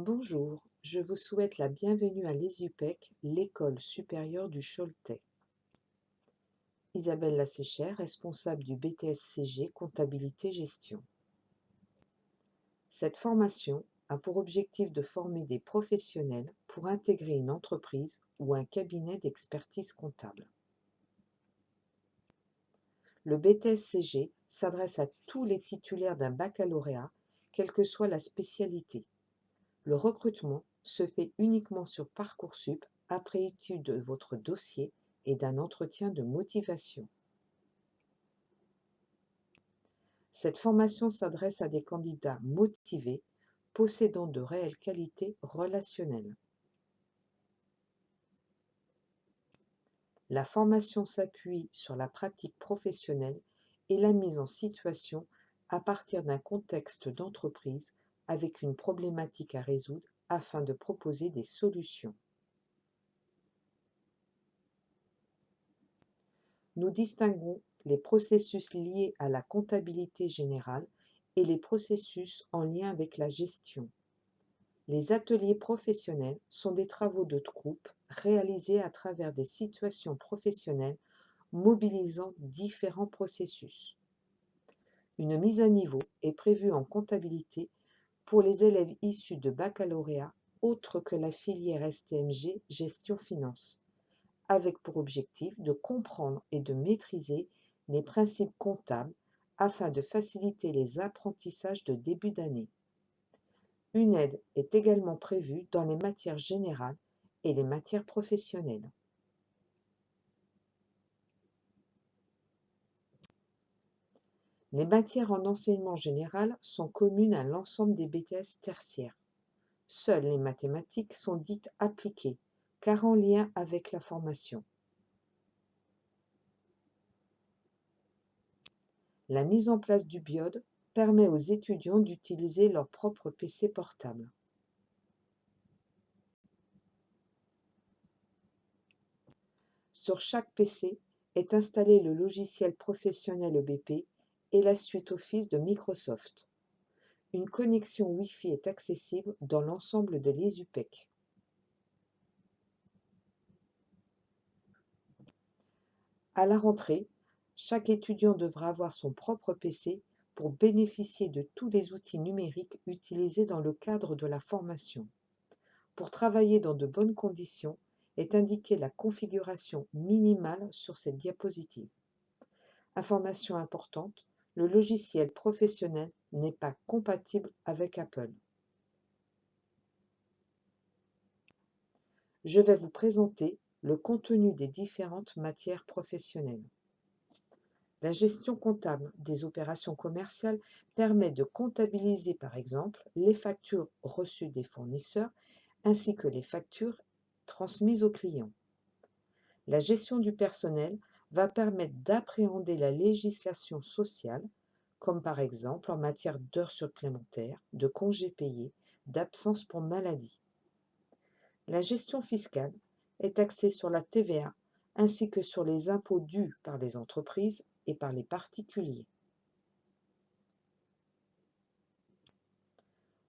Bonjour, je vous souhaite la bienvenue à l'ESUPEC, l'École supérieure du Choletais. Isabelle Lasséchère, responsable du BTS-CG Comptabilité Gestion. Cette formation a pour objectif de former des professionnels pour intégrer une entreprise ou un cabinet d'expertise comptable. Le BTS-CG s'adresse à tous les titulaires d'un baccalauréat, quelle que soit la spécialité. Le recrutement se fait uniquement sur Parcoursup après étude de votre dossier et d'un entretien de motivation. Cette formation s'adresse à des candidats motivés, possédant de réelles qualités relationnelles. La formation s'appuie sur la pratique professionnelle et la mise en situation à partir d'un contexte d'entreprise avec une problématique à résoudre afin de proposer des solutions. Nous distinguons les processus liés à la comptabilité générale et les processus en lien avec la gestion. Les ateliers professionnels sont des travaux de groupe réalisés à travers des situations professionnelles mobilisant différents processus. Une mise à niveau est prévue en comptabilité pour les élèves issus de baccalauréat autres que la filière STMG Gestion-Finance, avec pour objectif de comprendre et de maîtriser les principes comptables afin de faciliter les apprentissages de début d'année. Une aide est également prévue dans les matières générales et les matières professionnelles. Les matières en enseignement général sont communes à l'ensemble des BTS tertiaires. Seules les mathématiques sont dites appliquées, car en lien avec la formation. La mise en place du BIOD permet aux étudiants d'utiliser leur propre PC portable. Sur chaque PC est installé le logiciel professionnel EBP et la suite Office de Microsoft. Une connexion Wi-Fi est accessible dans l'ensemble de l'ESUPEC. À la rentrée, chaque étudiant devra avoir son propre PC pour bénéficier de tous les outils numériques utilisés dans le cadre de la formation. Pour travailler dans de bonnes conditions, est indiquée la configuration minimale sur cette diapositive. Information importante, le logiciel professionnel n'est pas compatible avec Apple. Je vais vous présenter le contenu des différentes matières professionnelles. La gestion comptable des opérations commerciales permet de comptabiliser par exemple les factures reçues des fournisseurs ainsi que les factures transmises aux clients. La gestion du personnel va permettre d'appréhender la législation sociale, comme par exemple en matière d'heures supplémentaires, de congés payés, d'absence pour maladie. La gestion fiscale est axée sur la TVA ainsi que sur les impôts dus par les entreprises et par les particuliers.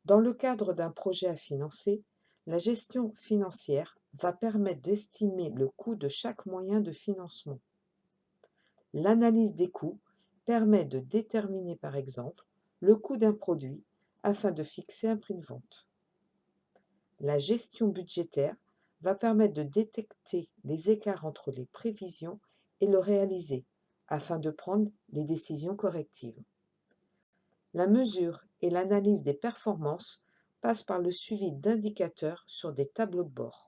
Dans le cadre d'un projet à financer, la gestion financière va permettre d'estimer le coût de chaque moyen de financement. L'analyse des coûts permet de déterminer par exemple le coût d'un produit afin de fixer un prix de vente. La gestion budgétaire va permettre de détecter les écarts entre les prévisions et le réalisé afin de prendre les décisions correctives. La mesure et l'analyse des performances passent par le suivi d'indicateurs sur des tableaux de bord.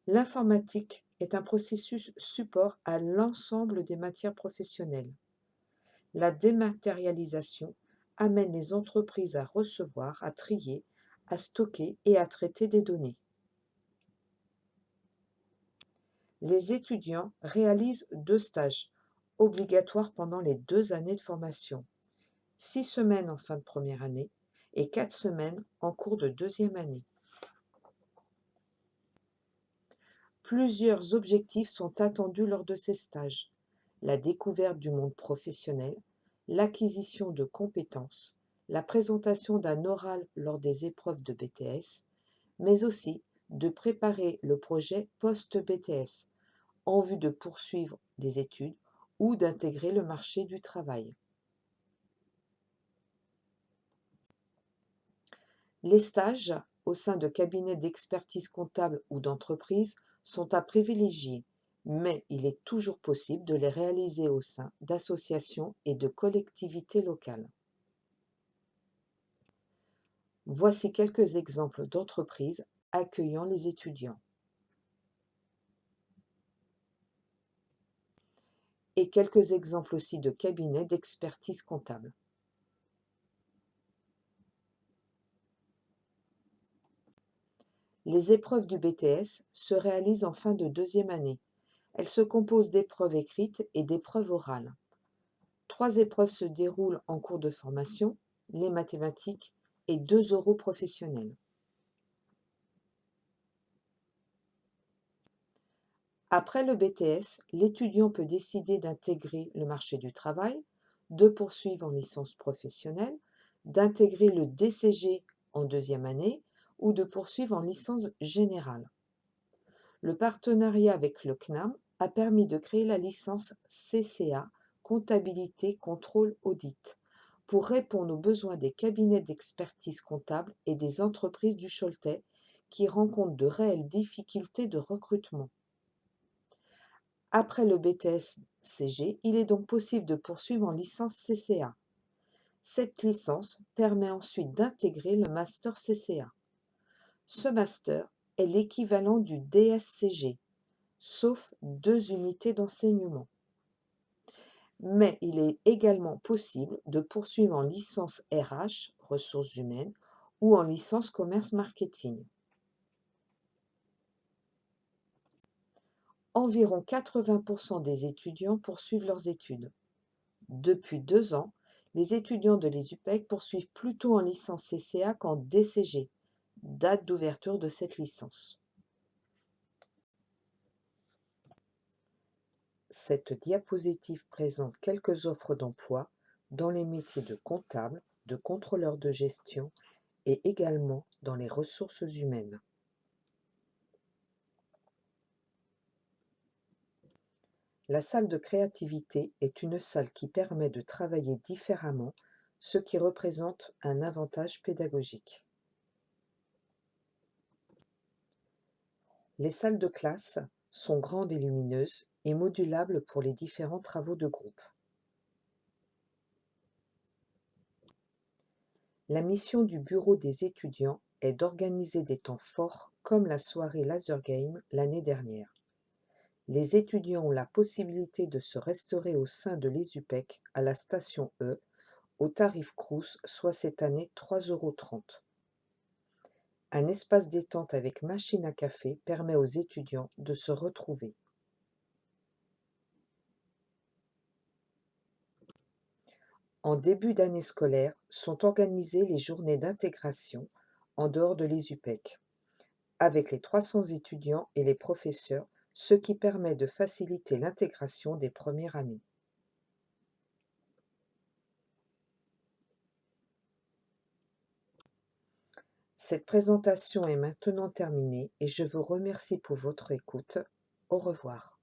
L'informatique est un processus support à l'ensemble des matières professionnelles. La dématérialisation amène les entreprises à recevoir, à trier, à stocker et à traiter des données. Les étudiants réalisent 2 stages, obligatoires pendant les 2 années de formation, 6 semaines en fin de première année et 4 semaines en cours de deuxième année. Plusieurs objectifs sont attendus lors de ces stages: la découverte du monde professionnel, l'acquisition de compétences, la présentation d'un oral lors des épreuves de BTS, mais aussi de préparer le projet post-BTS en vue de poursuivre des études ou d'intégrer le marché du travail. Les stages au sein de cabinets d'expertise comptable ou d'entreprise sont à privilégier, mais il est toujours possible de les réaliser au sein d'associations et de collectivités locales. Voici quelques exemples d'entreprises accueillant les étudiants et quelques exemples aussi de cabinets d'expertise comptable. Les épreuves du BTS se réalisent en fin de deuxième année. Elles se composent d'épreuves écrites et d'épreuves orales. 3 épreuves se déroulent en cours de formation, les mathématiques et 2 oraux professionnels. Après le BTS, l'étudiant peut décider d'intégrer le marché du travail, de poursuivre en licence professionnelle, d'intégrer le DCG en deuxième année ou de poursuivre en licence générale. Le partenariat avec le CNAM a permis de créer la licence CCA, Comptabilité, Contrôle, Audit, pour répondre aux besoins des cabinets d'expertise comptable et des entreprises du Choletais qui rencontrent de réelles difficultés de recrutement. Après le BTS-CG, il est donc possible de poursuivre en licence CCA. Cette licence permet ensuite d'intégrer le master CCA. Ce master est l'équivalent du DSCG, sauf 2 unités d'enseignement. Mais il est également possible de poursuivre en licence RH, ressources humaines, ou en licence commerce marketing. Environ 80% des étudiants poursuivent leurs études. Depuis 2 ans, les étudiants de l'ESUPEC poursuivent plutôt en licence CCA qu'en DCG, date d'ouverture de cette licence. Cette diapositive présente quelques offres d'emploi dans les métiers de comptable, de contrôleur de gestion et également dans les ressources humaines. La salle de créativité est une salle qui permet de travailler différemment, ce qui représente un avantage pédagogique. Les salles de classe sont grandes et lumineuses et modulables pour les différents travaux de groupe. La mission du bureau des étudiants est d'organiser des temps forts comme la soirée Laser Game l'année dernière. Les étudiants ont la possibilité de se restaurer au sein de l'ESUPEC à la station E, au tarif Crous, soit cette année 3,30 €. Un espace détente avec machine à café permet aux étudiants de se retrouver. En début d'année scolaire sont organisées les journées d'intégration en dehors de l'ESUPEC, avec les 300 étudiants et les professeurs, ce qui permet de faciliter l'intégration des premières années. Cette présentation est maintenant terminée et je vous remercie pour votre écoute. Au revoir.